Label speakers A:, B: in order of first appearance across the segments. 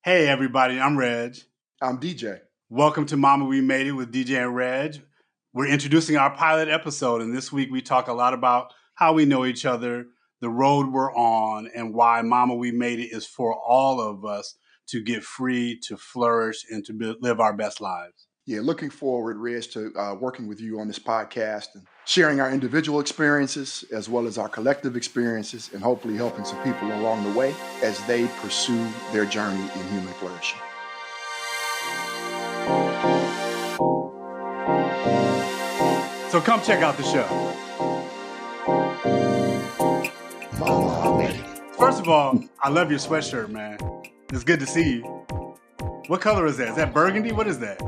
A: Hey everybody, I'm Reg.
B: I'm DJ.
A: Welcome to Mama We Made It with DJ and Reg. We're introducing our pilot episode, and this week we talk a lot about how we know each other, the road we're on, and why Mama We Made It is for all of us to get free, to flourish, and to live our best lives.
B: Yeah, looking forward, Reg, to working with you on this podcast and sharing our individual experiences as well as our collective experiences, and hopefully helping some people along the way as they pursue their journey in human flourishing.
A: So come check out the show. First of all, I love your sweatshirt, man. It's good to see you. What color is that? Is that burgundy? What is that?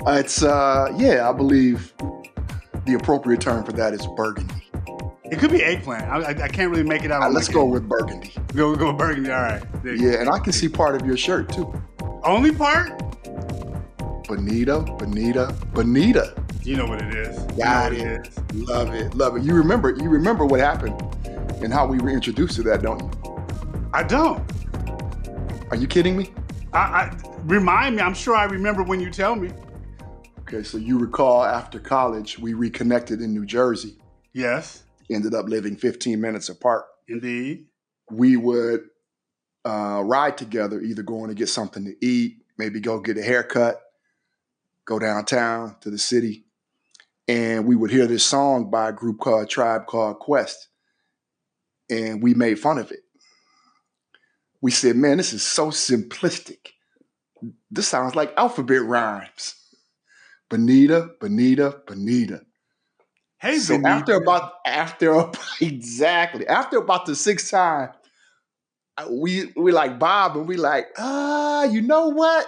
B: I believe the appropriate term for that is burgundy.
A: It could be eggplant. I can't really make it out.
B: Let's go with burgundy.
A: Go with burgundy. All right.
B: Yeah, and I can see part of your shirt too.
A: Only part?
B: Bonita.
A: You know what it is.
B: Got it. Love it. You remember what happened and how we were introduced to that, don't you?
A: I don't.
B: Are you kidding me?
A: I remind me. I'm sure I remember when you tell me.
B: Okay, so you recall after college, we reconnected in New Jersey.
A: Yes.
B: Ended up living 15 minutes apart.
A: Indeed.
B: We would ride together, either going to get something to eat, maybe go get a haircut, go downtown to the city. And we would hear this song by a group called Tribe Called Quest. And we made fun of it. We said, man, this is so simplistic. This sounds like alphabet rhymes. Bonita.
A: Hey,
B: so
A: Bonita.
B: after about the sixth time, we like Bob and we like, you know what?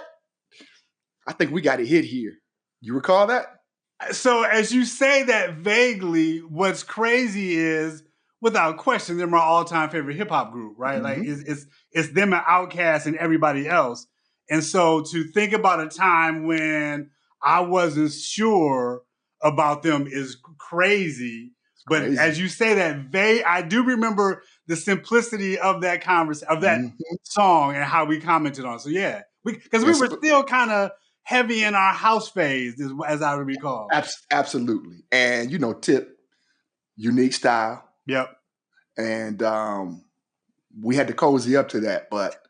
B: I think we got a hit here. You recall that?
A: So as you say that vaguely, what's crazy is, without question, they're my all-time favorite hip-hop group, right?
B: Mm-hmm.
A: Like it's them and Outkast and everybody else. And so to think about a time when I wasn't sure about them is crazy. But as you say that, I do remember the simplicity of that song and how we commented on it. So yeah, because we were still kind of heavy in our house phase, as I recall.
B: Absolutely. And Tip, unique style.
A: Yep.
B: And we had to cozy up to that. But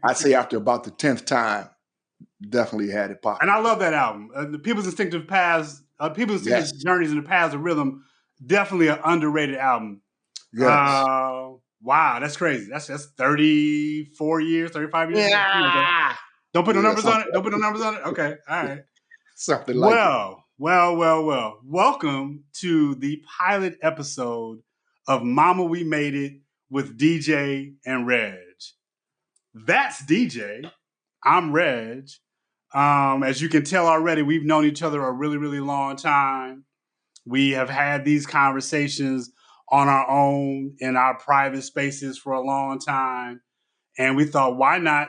B: I'd say after about the 10th time, definitely had it popping.
A: And I love that album. The People's Instinctive Paths, People's Instinctive Journeys in the Paths of Rhythm, definitely an underrated album.
B: Yes.
A: Wow, that's crazy. That's 34 years, 35 years.
B: Yeah.
A: Don't put no numbers on it. Okay, all right.
B: Something like
A: Well. Welcome to the pilot episode of Mama We Made It with DJ and Reg. That's DJ. I'm Reg. As you can tell already, we've known each other a really, really long time. We have had these conversations on our own in our private spaces for a long time. And we thought, why not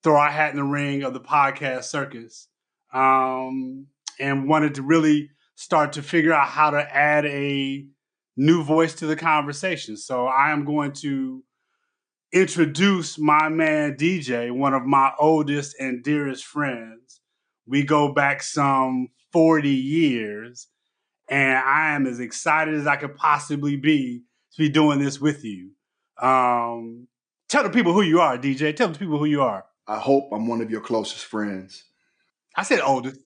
A: throw our hat in the ring of the podcast circus? And wanted to really start to figure out how to add a new voice to the conversation. So I am going to introduce my man DJ, one of my oldest and dearest friends. We go back some 40 years, and I am as excited as I could possibly be to be doing this with you. Tell the people who you are, DJ. Tell the people who you are.
B: I hope I'm one of your closest friends.
A: I said oldest.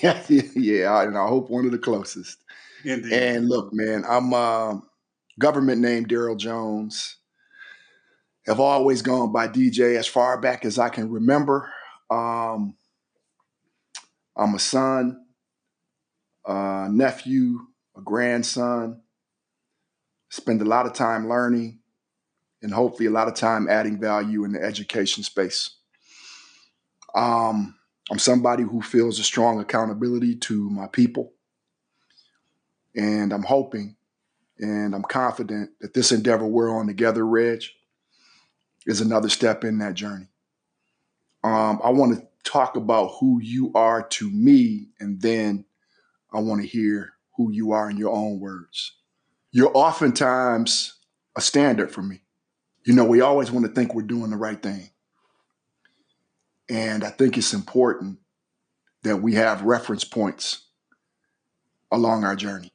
B: Yeah, and I hope one of the closest.
A: Indeed.
B: And look, man, I'm government name Daryl Jones. Have always gone by DJ as far back as I can remember. I'm a son, a nephew, a grandson. Spend a lot of time learning and hopefully a lot of time adding value in the education space. I'm somebody who feels a strong accountability to my people. And I'm hoping and I'm confident that this endeavor we're on together, Reg, is another step in that journey. I want to talk about who you are to me, and then I want to hear who you are in your own words. You're oftentimes a standard for me. You know, we always want to think we're doing the right thing. And I think it's important that we have reference points along our journey.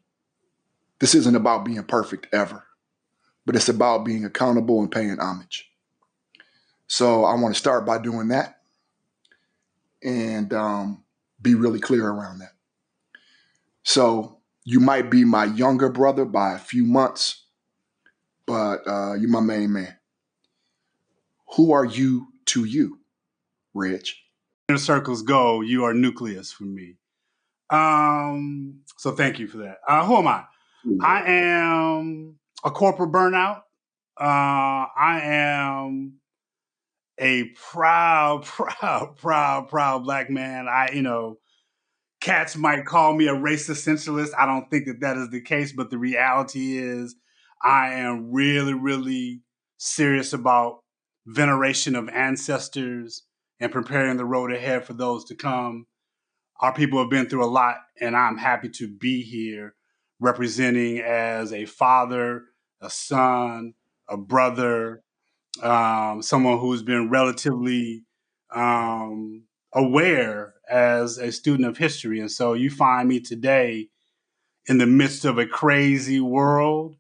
B: This isn't about being perfect ever, but it's about being accountable and paying homage. So I want to start by doing that and be really clear around that. So you might be my younger brother by a few months, but you're my main man. Who are you to you, Reg?
A: Inner circles go, you are nucleus for me. So thank you for that. Who am I? I am a corporate burnout. I am a proud black man. Cats might call me a race essentialist. I don't think that that is the case, but the reality is I am really, really serious about veneration of ancestors and preparing the road ahead for those to come. Our people have been through a lot, and I'm happy to be here representing as a father, a son, a brother, someone who's been relatively aware as a student of history. And so you find me today in the midst of a crazy world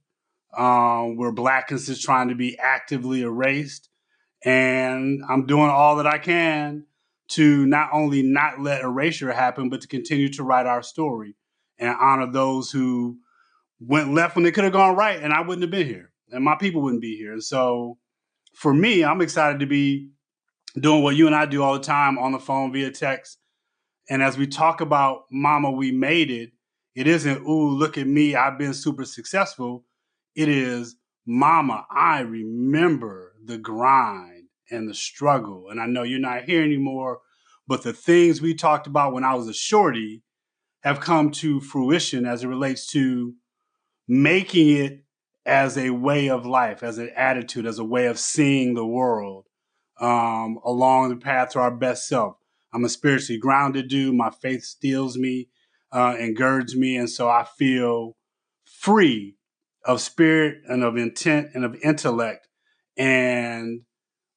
A: where blackness is trying to be actively erased. And I'm doing all that I can to not only not let erasure happen, but to continue to write our story and honor those who went left when they could have gone right, and I wouldn't have been here, and my people wouldn't be here. And so for me, I'm excited to be doing what you and I do all the time on the phone via text. And as we talk about Mama, we made it, it isn't, ooh, look at me, I've been super successful. It is, Mama, I remember the grind and the struggle. And I know you're not here anymore, but the things we talked about when I was a shorty have come to fruition as it relates to making it as a way of life, as an attitude, as a way of seeing the world along the path to our best self. I'm a spiritually grounded dude. My faith steels me and girds me. And so I feel free of spirit and of intent and of intellect. And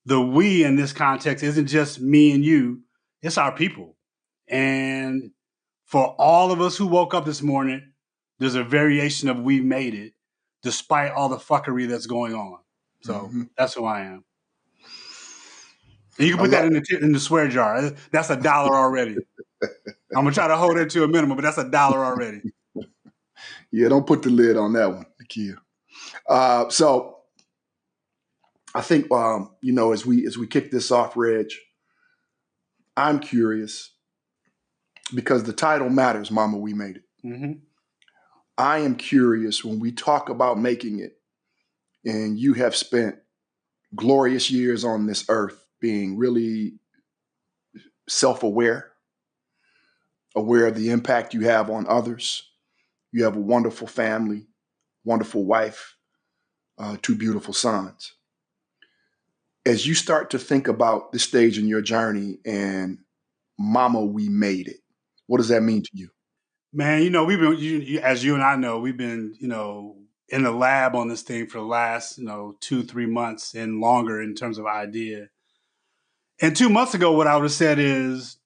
A: the we in this context isn't just me and you, it's our people. And for all of us who woke up this morning, there's a variation of we made it despite all the fuckery that's going on. So that's who I am. And you can put that in the swear jar. That's $1 already. I'm gonna try to hold it to a minimum, but that's $1 already.
B: Yeah, don't put the lid on that one, Nakia. So I think as we kick this off, Reg, I'm curious because the title matters. Mama, we made it.
A: Mm-hmm.
B: I am curious when we talk about making it, and you have spent glorious years on this earth being really self-aware, aware of the impact you have on others. You have a wonderful family, wonderful wife, 2 beautiful sons. As you start to think about this stage in your journey and Mama, we made it, what does that mean to you?
A: Man, we've been, as you and I know, we've been, in the lab on this thing for the last, 2-3 months and longer in terms of idea. And 2 months ago, what I would have said is,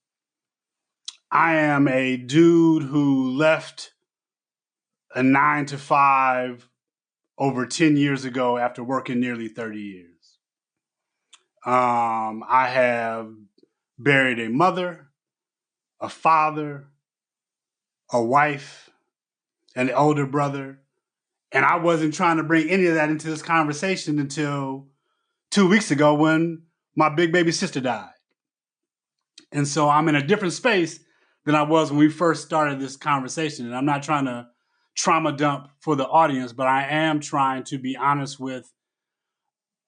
A: I am a dude who left a 9 to 5 over 10 years ago after working nearly 30 years. I have buried a mother, a father, a wife, an older brother. And I wasn't trying to bring any of that into this conversation until 2 weeks ago when my big baby sister died. And so I'm in a different space than I was when we first started this conversation. And I'm not trying to trauma dump for the audience, but I am trying to be honest with,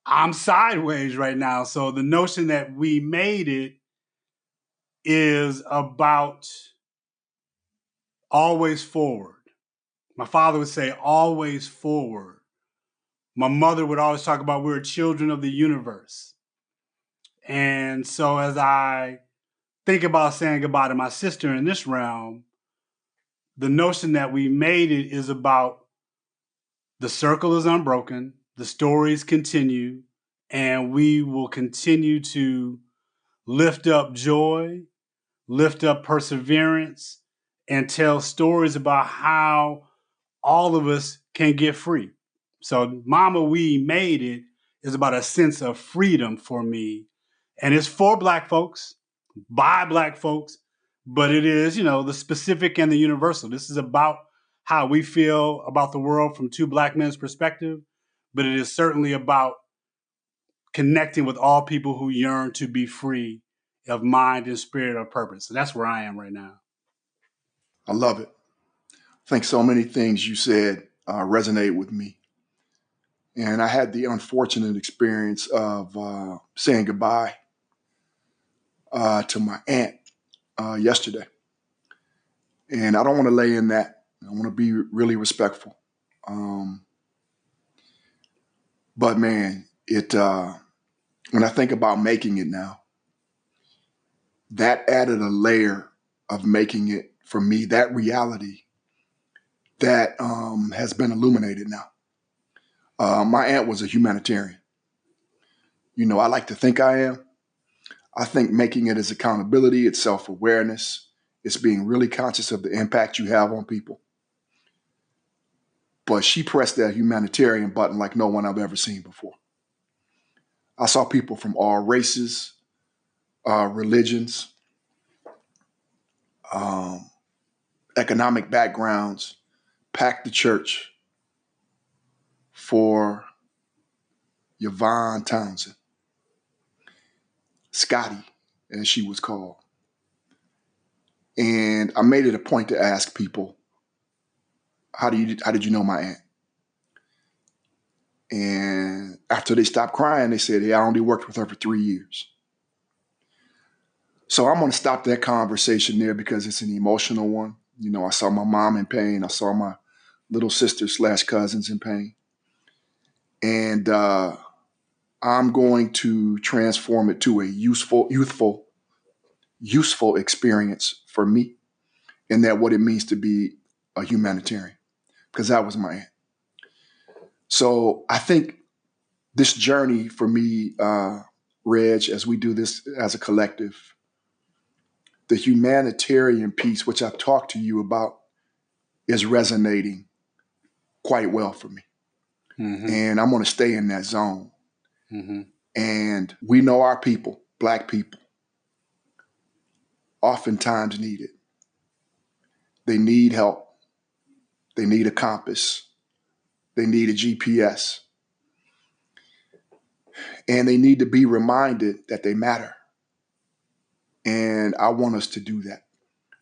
A: I'm sideways right now. So the notion that we made it is about always forward. My father would say always forward. My mother would always talk about we're children of the universe. And so as I think about saying goodbye to my sister in this realm, the notion that we made it is about the circle is unbroken, the stories continue, and we will continue to lift up joy, lift up perseverance, and tell stories about how all of us can get free. So, Mama, We Made It is about a sense of freedom for me. And it's for Black folks, by Black folks, but it is, the specific and the universal. This is about how we feel about the world from two Black men's perspective, but it is certainly about connecting with all people who yearn to be free of mind and spirit of purpose. So that's where I am right now.
B: I love it. I think so many things you said resonate with me. And I had the unfortunate experience of saying goodbye to my aunt yesterday. And I don't want to lay in that. I want to be really respectful. Um, but man, when I think about making it now, that added a layer of making it for me, that reality that has been illuminated now. My aunt was a humanitarian. I like to think I am. I think making it is accountability, it's self-awareness, it's being really conscious of the impact you have on people. But she pressed that humanitarian button like no one I've ever seen before. I saw people from all races, religions, um, economic backgrounds pack the church for Yvonne Townsend, Scotty, as she was called. And I made it a point to ask people, how did you know my aunt? And after they stopped crying, they said, I only worked with her for 3 years. So I'm going to stop that conversation there because it's an emotional one. I saw my mom in pain. I saw my little sister/cousins in pain. And I'm going to transform it to a youthful experience for me, and that what it means to be a humanitarian, because that was my aunt. So I think this journey for me, Reg, as we do this as a collective, the humanitarian piece, which I've talked to you about, is resonating quite well for me.
A: Mm-hmm.
B: And I'm going to stay in that zone.
A: Mm-hmm.
B: And we know our people, Black people, oftentimes need it. They need help. They need a compass. They need a GPS. And they need to be reminded that they matter. And I want us to do that.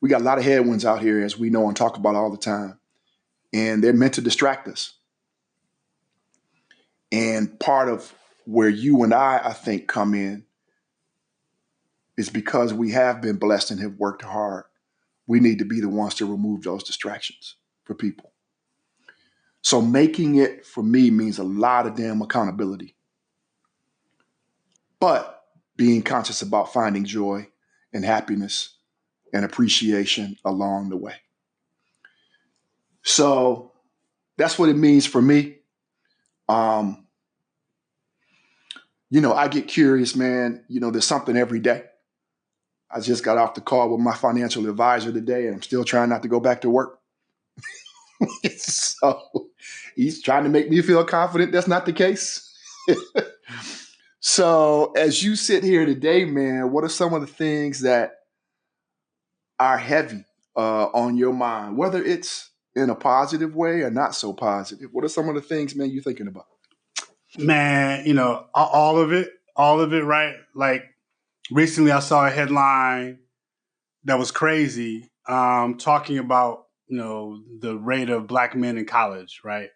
B: We got a lot of headwinds out here, as we know and talk about all the time. And they're meant to distract us. And part of where you and I think, come in is because we have been blessed and have worked hard. We need to be the ones to remove those distractions for people. So making it for me means a lot of damn accountability, but being conscious about finding joy and happiness and appreciation along the way. So that's what it means for me. I get curious, man. There's something every day. I just got off the call with my financial advisor today, and I'm still trying not to go back to work. So he's trying to make me feel confident that's not the case. So as you sit here today, man, what are some of the things that are heavy on your mind, whether it's in a positive way or not so positive? What are some of the things, man, you're thinking about?
A: Man, all of it, right? Like recently I saw a headline that was crazy, talking about, the rate of Black men in college, right?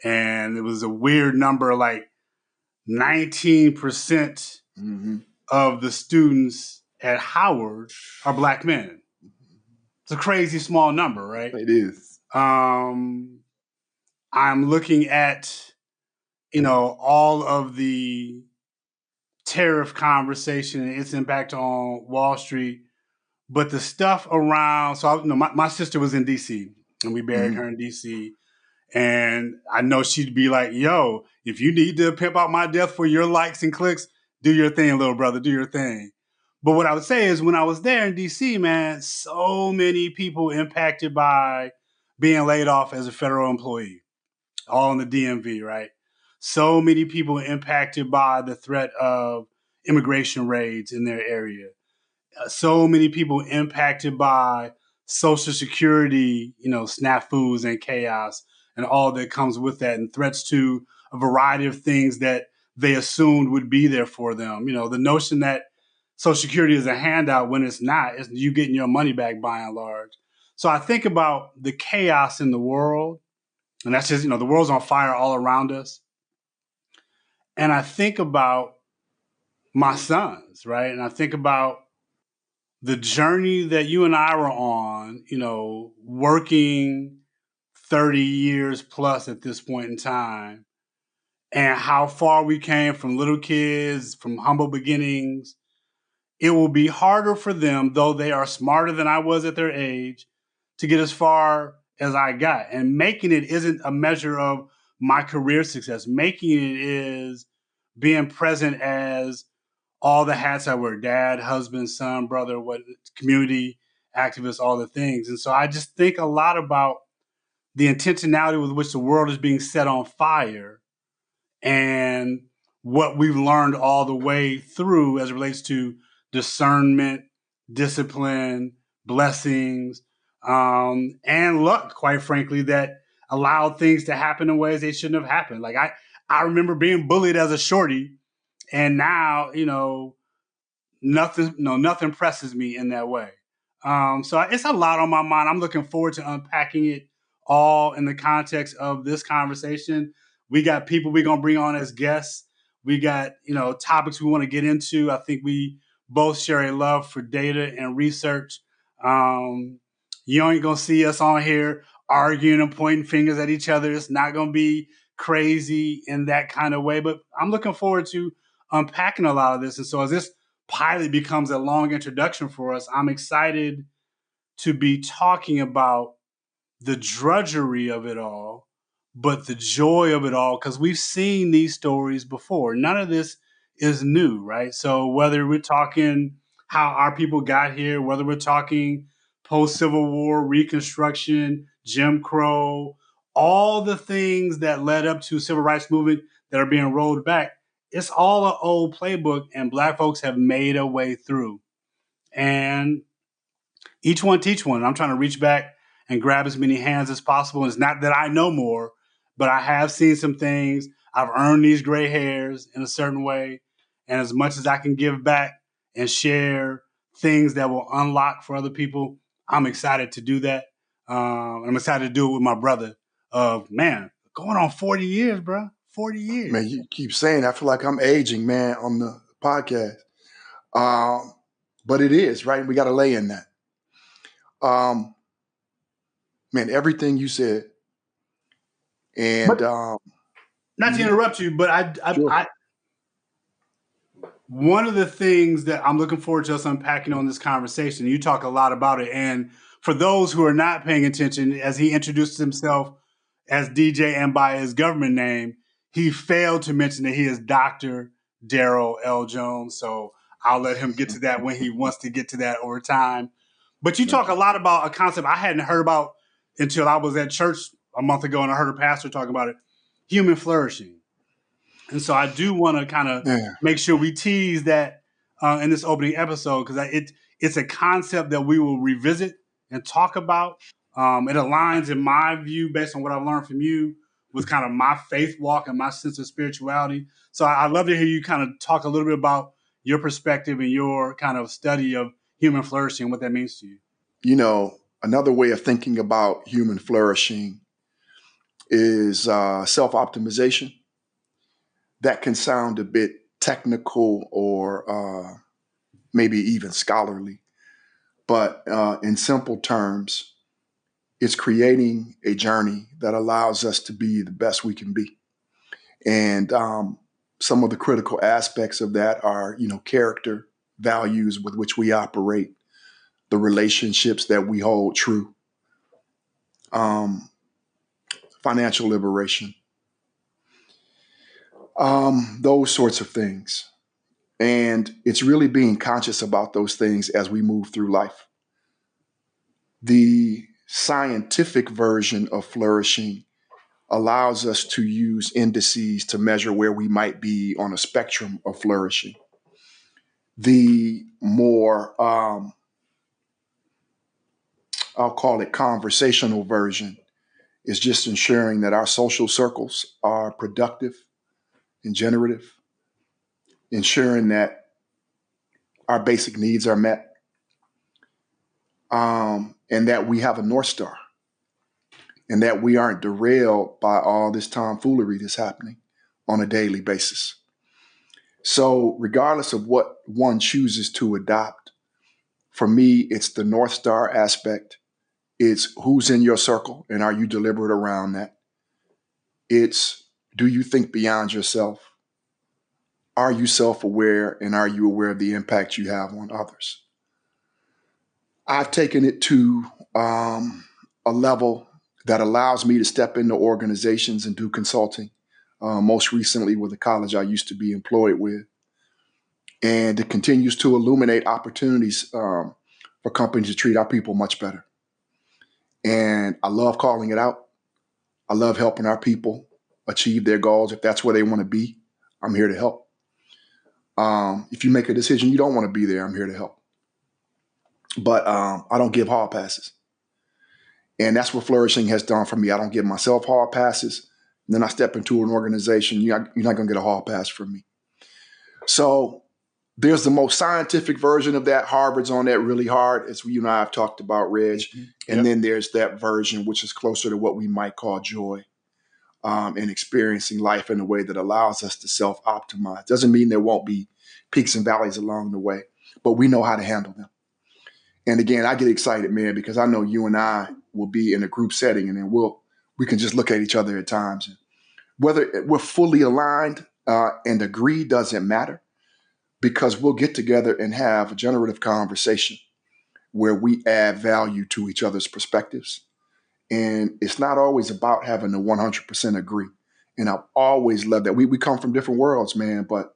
A: And it was a weird number, like 19%
B: Mm-hmm.
A: of the students at Howard are Black men. It's a crazy small number, right?
B: It is.
A: I'm looking at, all of the tariff conversation and its impact on Wall Street, but the stuff around. So, my sister was in DC, and we buried
B: Mm-hmm.
A: her in DC, And I know she'd be like, yo, if you need to pimp out my death for your likes and clicks, do your thing, little brother, do your thing. But what I would say is when I was there in DC, man, so many people impacted by being laid off as a federal employee, all in the DMV, right? So many people impacted by the threat of immigration raids in their area. So many people impacted by social security, snafus and chaos and all that comes with that, and threats to a variety of things that they assumed would be there for them. The notion that social security is a handout when it's not, is you getting your money back by and large. So I think about the chaos in the world, and that's just, the world's on fire all around us. And I think about my sons, right? And I think about the journey that you and I were on, working 30 years plus at this point in time, and how far we came from little kids, from humble beginnings. It will be harder for them, though they are smarter than I was at their age, to get as far as I got. And making it isn't a measure of my career success. Making it is being present as all the hats I wear: dad, husband, son, brother, what community activist, all the things. And so I just think a lot about the intentionality with which the world is being set on fire and what we've learned all the way through as it relates to discernment, discipline, blessings, and luck, quite frankly, that allowed things to happen in ways they shouldn't have happened. Like I remember being bullied as a shorty, and now, nothing presses me in that way. So it's a lot on my mind. I'm looking forward to unpacking it all in the context of this conversation. We got people we're gonna bring on as guests. We got topics we want to get into. I think we both share a love for data and research. Um, you ain't gonna see us on here arguing and pointing fingers at each other. It's not gonna be crazy in that kind of way. But I'm looking forward to unpacking a lot of this. And so as this pilot becomes a long introduction for us, I'm excited to be talking about the drudgery of it all, but the joy of it all, because we've seen these stories before. None of this is new, right? So whether we're talking how our people got here, whether we're talking post-Civil War, Reconstruction, Jim Crow, all the things that led up to civil rights movement that are being rolled back, it's all an old playbook, and Black folks have made a way through. And each one teach one. I'm trying to reach back and grab as many hands as possible. And it's not that I know more, but I have seen some things. I've earned these gray hairs in a certain way. And as much as I can give back and share things that will unlock for other people, I'm excited to do that. I'm excited to do it with my brother of, man, going on 40 years, bro. 40 years.
B: Man, you keep saying, I feel like I'm aging, man, on the podcast. But it is, right? We got to lay in that. Man, everything you said. And
A: Not to interrupt you, but
B: sure.
A: one of the things that I'm looking forward to us unpacking on this conversation, you talk a lot about it. And for those who are not paying attention, as he introduced himself as DJ and by his government name, he failed to mention that he is Dr. Darrell L. Jones. So I'll let him get to that when he wants to get to that over time. But you talk a lot about a concept I hadn't heard about until I was at church a month ago, and I heard a pastor talk about it: human flourishing. And so I do want to kind of
B: Yeah.
A: make sure we tease that in this opening episode, because it's a concept that we will revisit and talk about. It aligns, in my view, based on what I've learned from you, with kind of my faith walk and my sense of spirituality. So I'd love to hear you kind of talk a little bit about your perspective and your kind of study of human flourishing and what that means to you.
B: Another way of thinking about human flourishing is self-optimization. That can sound a bit technical or maybe even scholarly, but in simple terms, it's creating a journey that allows us to be the best we can be. And some of the critical aspects of that are, character, values with which we operate, the relationships that we hold true. financial liberation, those sorts of things. And it's really being conscious about those things as we move through life. The scientific version of flourishing allows us to use indices to measure where we might be on a spectrum of flourishing. The more, I'll call it conversational version, is just ensuring that our social circles are productive and generative, ensuring that our basic needs are met, and that we have a North Star, and that we aren't derailed by all this tomfoolery that's happening on a daily basis. So regardless of what one chooses to adopt, for me, it's the North Star aspect. It's who's in your circle and are you deliberate around that? It's, do you think beyond yourself? Are you self-aware and are you aware of the impact you have on others? I've taken it to a level that allows me to step into organizations and do consulting, most recently with a college I used to be employed with. And it continues to illuminate opportunities for companies to treat our people much better. And I love calling it out. I love helping our people achieve their goals. If that's where they want to be, I'm here to help. If you make a decision you don't want to be there, I'm here to help. But I don't give hall passes. And that's what flourishing has done for me. I don't give myself hall passes. And then I step into an organization, you're not going to get a hall pass from me. So there's the most scientific version of that. Harvard's on that really hard, as you and I have talked about, Reg. Mm-hmm. And then there's that version, which is closer to what we might call joy, and experiencing life in a way that allows us to self-optimize. Doesn't mean there won't be peaks and valleys along the way, but we know how to handle them. And again, I get excited, man, because I know you and I will be in a group setting, and then we can just look at each other at times. And whether we're fully aligned and agree doesn't matter, because we'll get together and have a generative conversation where we add value to each other's perspectives. And it's not always about having to 100% agree. And I've always loved that. We come from different worlds, man, but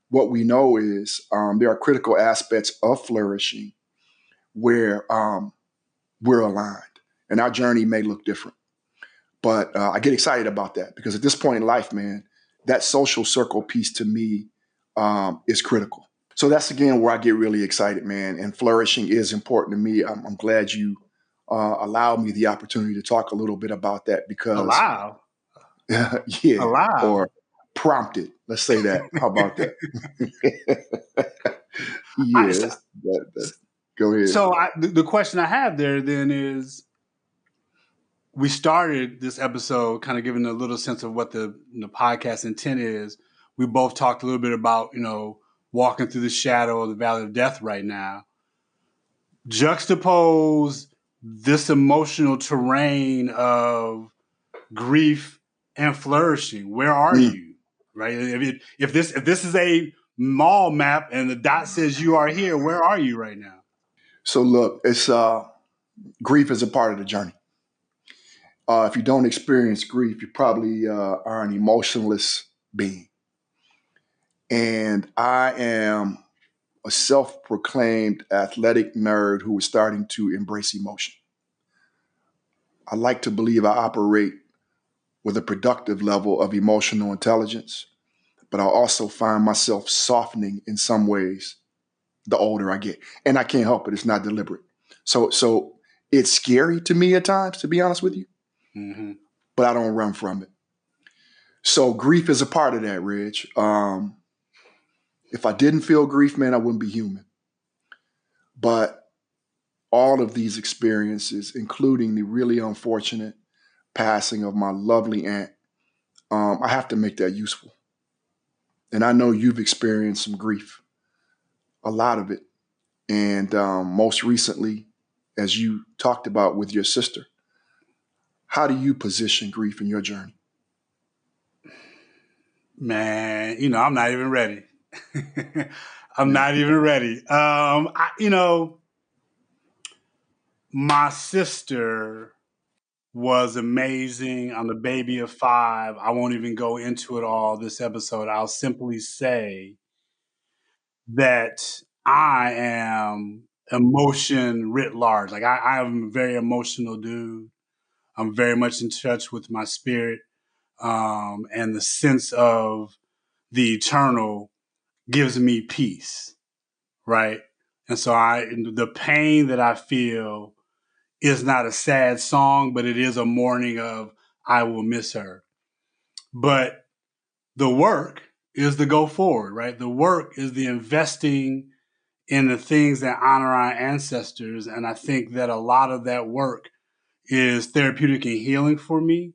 B: what we know is there are critical aspects of flourishing where we're aligned, and our journey may look different. But I get excited about that because at this point in life, man, that social circle piece to me is critical. So that's, again, where I get really excited, man. And flourishing is important to me. I'm glad you allowed me the opportunity to talk a little bit about that because... Yeah.
A: Allow.
B: Or prompted. Let's say that. How about that? Yes. Go ahead.
A: So the question I have there then is, we started this episode kind of giving a little sense of what the podcast intent is. We both talked a little bit about, walking through the shadow of the valley of death right now. Juxtapose this emotional terrain of grief and flourishing. Where are you? Right? If this is a mall map and the dot says you are here, where are you right now?
B: So look, it's grief is a part of the journey. If you don't experience grief, you probably are an emotionless being. And I am a self-proclaimed athletic nerd who is starting to embrace emotion. I like to believe I operate with a productive level of emotional intelligence, but I also find myself softening in some ways the older I get. And I can't help it. It's not deliberate. So it's scary to me at times, to be honest with you, but I don't run from it. So grief is a part of that, Reg. If I didn't feel grief, man, I wouldn't be human. But all of these experiences, including the really unfortunate passing of my lovely aunt, I have to make that useful. And I know you've experienced some grief, a lot of it. And most recently, as you talked about with your sister, how do you position grief in your journey?
A: Man, I'm not even ready. I'm not even ready. My sister was amazing. I'm the baby of 5. I won't even go into it all this episode. I'll simply say that I am emotion writ large. Like I am a very emotional dude. I'm very much in touch with my spirit, and the sense of the eternal gives me peace, right? And so the pain that I feel is not a sad song, but it is a mourning of I will miss her. But the work is the go forward, right? The work is the investing in the things that honor our ancestors. And I think that a lot of that work is therapeutic and healing for me.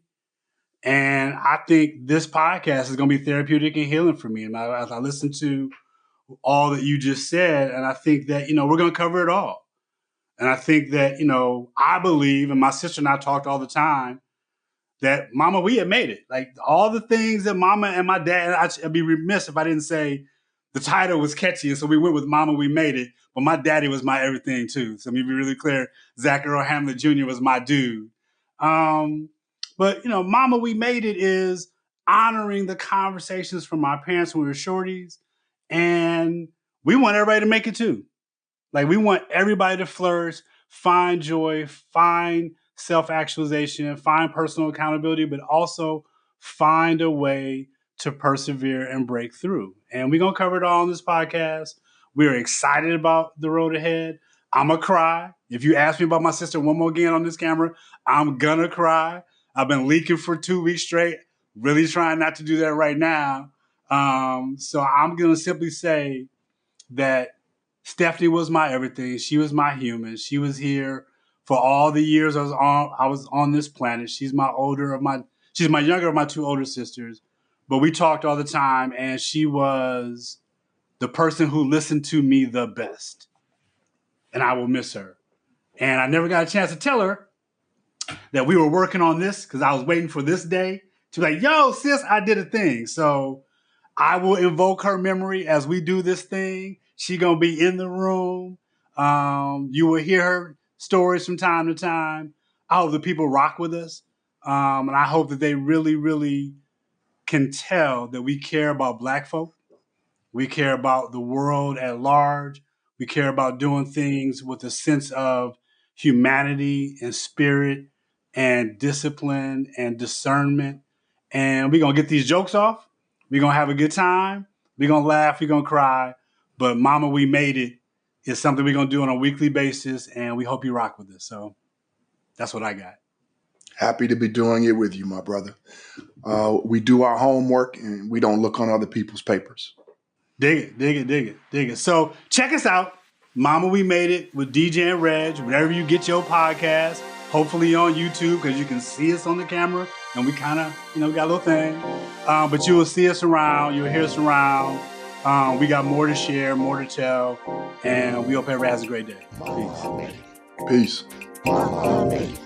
A: And I think this podcast is going to be therapeutic and healing for me. And as I listen to all that you just said, and I think that, we're going to cover it all. And I think that, I believe, and my sister and I talked all the time, that Mama, we had made it. Like all the things that Mama and my dad, I'd be remiss if I didn't say the title was catchy. And so we went with Mama, we made it. But my daddy was my everything too. So let me be really clear. Zach Earl Hamlet Jr. was my dude. But Mama, we made it is honoring the conversations from my parents when we were shorties. And we want everybody to make it too. Like we want everybody to flourish, find joy, find self-actualization, find personal accountability, but also find a way to persevere and break through. And we're going to cover it all on this podcast. We're excited about the road ahead. I'm going to cry. If you ask me about my sister one more again on this camera, I'm going to cry. I've been leaking for 2 weeks straight, really trying not to do that right now. So I'm going to simply say that Stephanie was my everything. She was my human. She was here for all the years I was on this planet. She's my younger of my 2 older sisters. But we talked all the time, and she was the person who listened to me the best. And I will miss her. And I never got a chance to tell her that we were working on this because I was waiting for this day to be like, yo, sis, I did a thing. So I will invoke her memory as we do this thing. She gonna be in the room. You will hear her stories from time to time. I hope the people rock with us. And I hope that they really, really can tell that we care about Black folk. We care about the world at large. We care about doing things with a sense of humanity and spirit and discipline and discernment. And we're going to get these jokes off. We're going to have a good time. We're going to laugh. We're going to cry. But Mama, we made it is something we're going to do on a weekly basis. And we hope you rock with us. So that's what I got.
B: Happy to be doing it with you, my brother. We do our homework and we don't look on other people's papers.
A: Dig it, dig it, dig it, dig it. So check us out. Mama, we made it with DJ and Reg, wherever you get your podcast. Hopefully on YouTube because you can see us on the camera and we kind of, we got a little thing. But you will see us around. You'll hear us around. We got more to share, more to tell. And we hope everybody has a great day. Peace.
B: Peace.